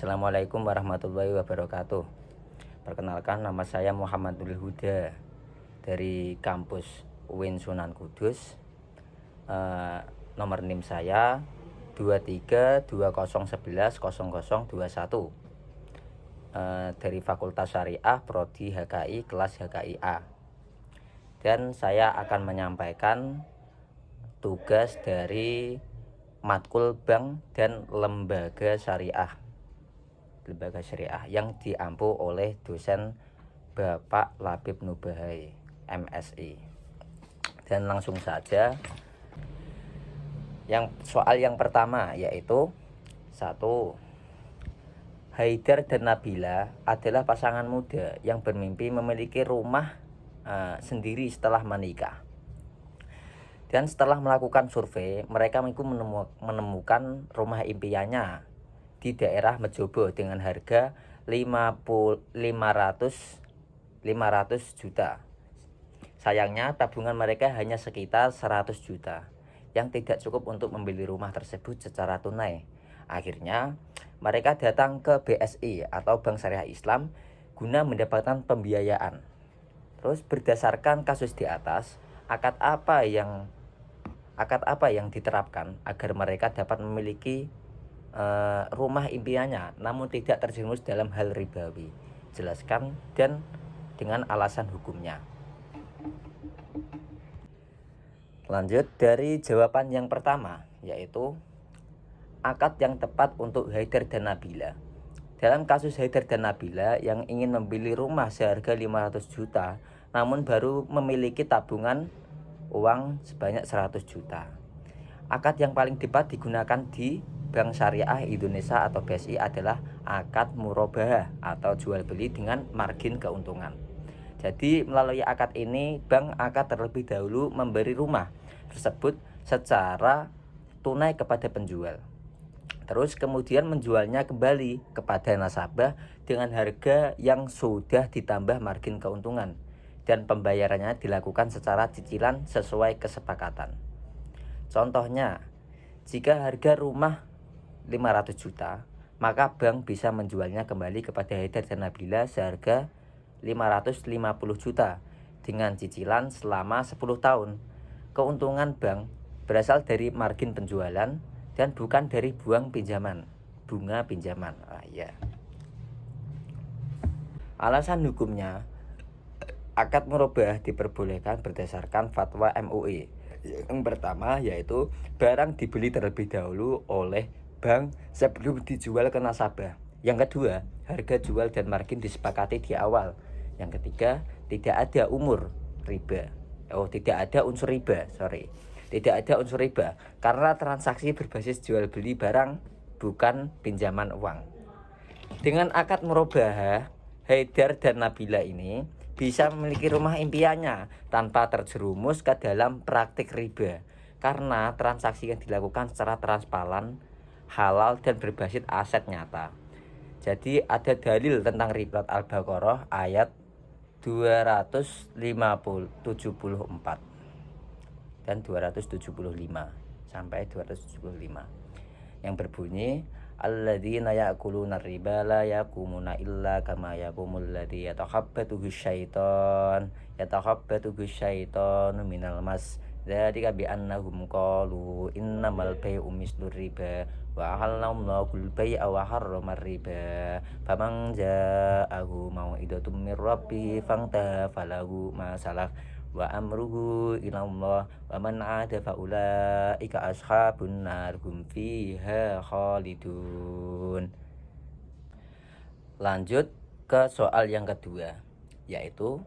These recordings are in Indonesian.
Assalamualaikum warahmatullahi wabarakatuh. Perkenalkan, nama saya Muhammadul Huda dari kampus UIN Sunan Kudus. Nomor NIM saya 2320110021, dari Fakultas Syariah Prodi HKI kelas HKIA. Dan saya akan menyampaikan tugas dari matkul bank dan lembaga syariah yang diampu oleh dosen Bapak Labib Nubahai MSI. Dan langsung saja, soal yang pertama yaitu 1. Haidar dan Nabila adalah pasangan muda yang bermimpi memiliki rumah sendiri setelah menikah. Dan setelah melakukan survei, mereka menemukan rumah impiannya di daerah Mejobo dengan harga 500 juta. Sayangnya tabungan mereka hanya sekitar 100 juta yang tidak cukup untuk membeli rumah tersebut secara tunai. Akhirnya mereka datang ke BSI atau Bank Syariah Islam guna mendapatkan pembiayaan. Terus berdasarkan kasus di atas, akad apa yang diterapkan agar mereka dapat memiliki rumah impiannya namun tidak terjerumus dalam hal ribawi? Jelaskan dan dengan alasan hukumnya. Lanjut dari jawaban yang pertama, yaitu akad yang tepat untuk Haidar dan Nabila. Dalam kasus Haidar dan Nabila yang ingin membeli rumah seharga 500 juta namun baru memiliki tabungan uang sebanyak 100 juta. Akad yang paling tepat digunakan di Bank Syariah Indonesia atau BSI adalah akad murabahah atau jual beli dengan margin keuntungan. Jadi melalui akad ini bank akan terlebih dahulu memberi rumah tersebut secara tunai kepada penjual. Terus kemudian menjualnya kembali kepada nasabah dengan harga yang sudah ditambah margin keuntungan, dan pembayarannya dilakukan secara cicilan sesuai kesepakatan. Contohnya, jika harga rumah 500 juta, maka bank bisa menjualnya kembali kepada Haidar dan Nabila seharga 550 juta dengan cicilan selama 10 tahun. Keuntungan bank berasal dari margin penjualan dan bukan dari bunga pinjaman. Alasan hukumnya, akad murabahah diperbolehkan berdasarkan fatwa MUI. Yang pertama yaitu barang dibeli terlebih dahulu oleh bank sebelum dijual ke nasabah. Yang kedua, harga jual dan margin disepakati di awal. Yang ketiga, tidak ada unsur riba. Tidak ada unsur riba karena transaksi berbasis jual beli barang, bukan pinjaman uang. Dengan akad murabahah, Haidar dan Nabila ini bisa memiliki rumah impiannya tanpa terjerumus ke dalam praktik riba karena transaksi yang dilakukan secara transparan, halal dan berbasis aset nyata. Jadi ada dalil tentang riba Al-Baqarah ayat 274 dan 275 sampai 275 yang berbunyi, alladzina ya'kuluna riba la yaqumuna illa kama yaqumul ladzi yatakhabbathu syaitanu minal mas. Dzalika bi annahum qalu innamal bai'u mislur riba wa halallahu al-bai'a wa harrama riba. Faman ja'ahu mau'idatun mir rabbih fantaha falahu ma salaf wa amruhu ilallah wa man 'ada fa ulaika ashabun nar hum fiha khalidun. Lanjut ke soal yang kedua, yaitu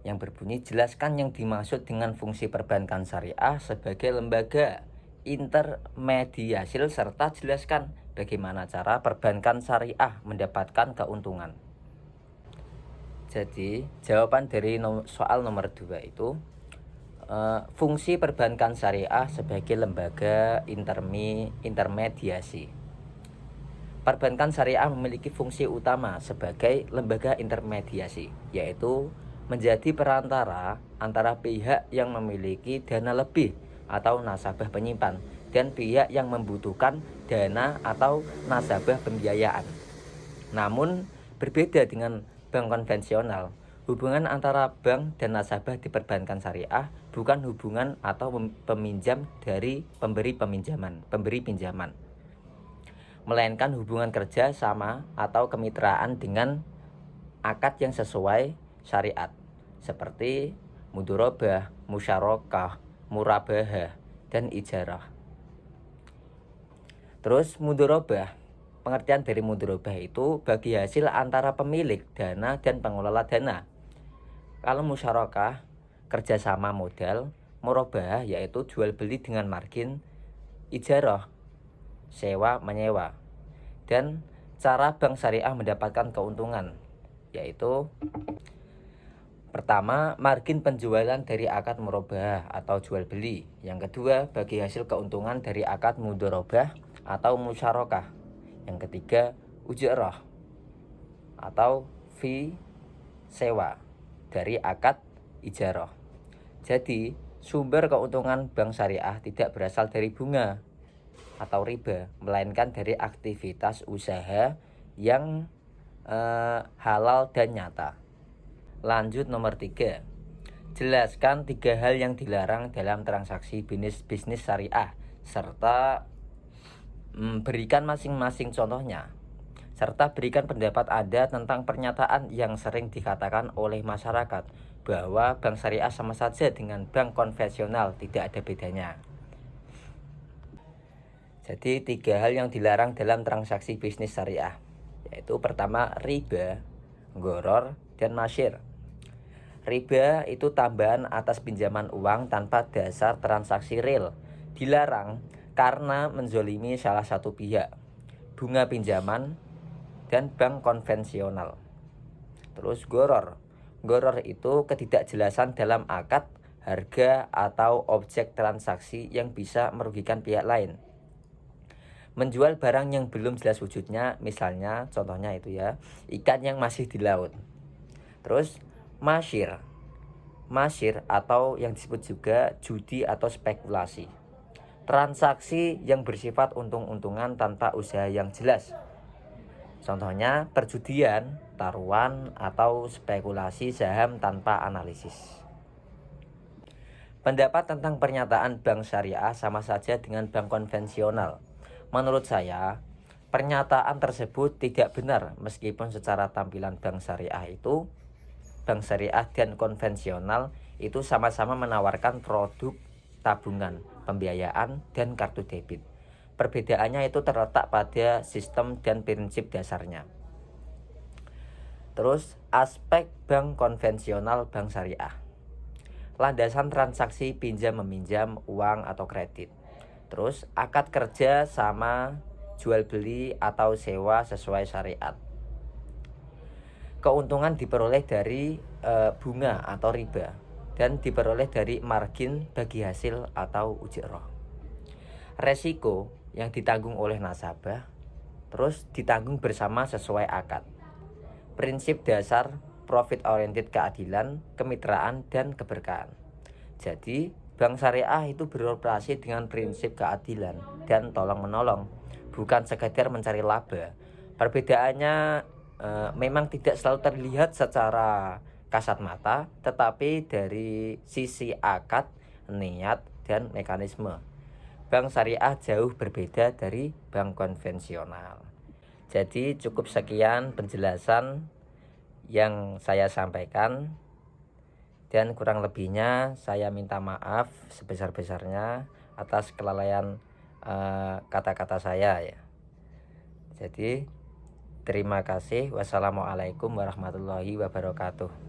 yang berbunyi, jelaskan yang dimaksud dengan fungsi perbankan syariah sebagai lembaga intermediasi serta jelaskan bagaimana cara perbankan syariah mendapatkan keuntungan. Jadi jawaban dari soal nomor 2 itu fungsi perbankan syariah sebagai lembaga intermediasi. Perbankan syariah memiliki fungsi utama sebagai lembaga intermediasi, yaitu menjadi perantara antara pihak yang memiliki dana lebih atau nasabah penyimpan dan pihak yang membutuhkan dana atau nasabah pembiayaan. Namun, berbeda dengan bank konvensional, hubungan antara bank dan nasabah di perbankan syariah bukan hubungan atau peminjam dari pemberi pinjaman, melainkan hubungan kerja sama atau kemitraan dengan akad yang sesuai syariat, seperti mudharabah, musyarakah, murabahah, dan ijarah. Terus mudharabah, pengertian dari mudharabah itu bagi hasil antara pemilik dana dan pengelola dana. Kalau musyarakah, kerjasama modal, murabahah yaitu jual beli dengan margin, ijarah, sewa menyewa. Dan cara bank syariah mendapatkan keuntungan, yaitu pertama, margin penjualan dari akad murabahah atau jual beli. Yang kedua, bagi hasil keuntungan dari akad mudharabah atau musyarakah. Yang ketiga, ujrah atau fee sewa dari akad ijarah. Jadi, sumber keuntungan bank syariah tidak berasal dari bunga atau riba, melainkan dari aktivitas usaha yang halal dan nyata. Lanjut nomor 3. Jelaskan 3 hal yang dilarang dalam transaksi bisnis syariah, serta berikan masing-masing contohnya, serta berikan pendapat Anda tentang pernyataan yang sering dikatakan oleh masyarakat bahwa bank syariah sama saja dengan bank konvensional, tidak ada bedanya. Jadi 3 hal yang dilarang dalam transaksi bisnis syariah, yaitu pertama, riba, gharar, dan masyir. Riba itu tambahan atas pinjaman uang tanpa dasar transaksi real. Dilarang karena menzolimi salah satu pihak, bunga pinjaman, dan bank konvensional. Terus gharar. Gharar itu ketidakjelasan dalam akad, harga, atau objek transaksi yang bisa merugikan pihak lain. Menjual barang yang belum jelas wujudnya, misalnya contohnya itu ya, ikan yang masih di laut. Terus masyir. Masyir atau yang disebut juga judi atau spekulasi. Transaksi yang bersifat untung-untungan tanpa usaha yang jelas. Contohnya perjudian, taruhan, atau spekulasi saham tanpa analisis. Pendapat tentang pernyataan bank syariah sama saja dengan bank konvensional. Menurut saya, pernyataan tersebut tidak benar meskipun secara tampilan bank syariah dan konvensional itu sama-sama menawarkan produk tabungan, pembiayaan, dan kartu debit. Perbedaannya itu terletak pada sistem dan prinsip dasarnya. Terus aspek bank konvensional bank syariah. Landasan transaksi pinjam-meminjam uang atau kredit. Terus akad kerja sama jual beli atau sewa sesuai syariat. Keuntungan diperoleh dari bunga atau riba dan diperoleh dari margin bagi hasil atau ujrah. Resiko yang ditanggung oleh nasabah terus ditanggung bersama sesuai akad. Prinsip dasar profit oriented keadilan, kemitraan, dan keberkahan. Jadi bank syariah itu beroperasi dengan prinsip keadilan dan tolong menolong, bukan sekadar mencari laba. Perbedaannya memang tidak selalu terlihat secara kasat mata, tetapi dari sisi akad, niat, dan mekanisme, bank syariah jauh berbeda dari bank konvensional. Jadi cukup sekian penjelasan yang saya sampaikan, dan kurang lebihnya saya minta maaf sebesar-besarnya atas kelalaian kata-kata saya ya. Jadi terima kasih. Wassalamualaikum warahmatullahi wabarakatuh.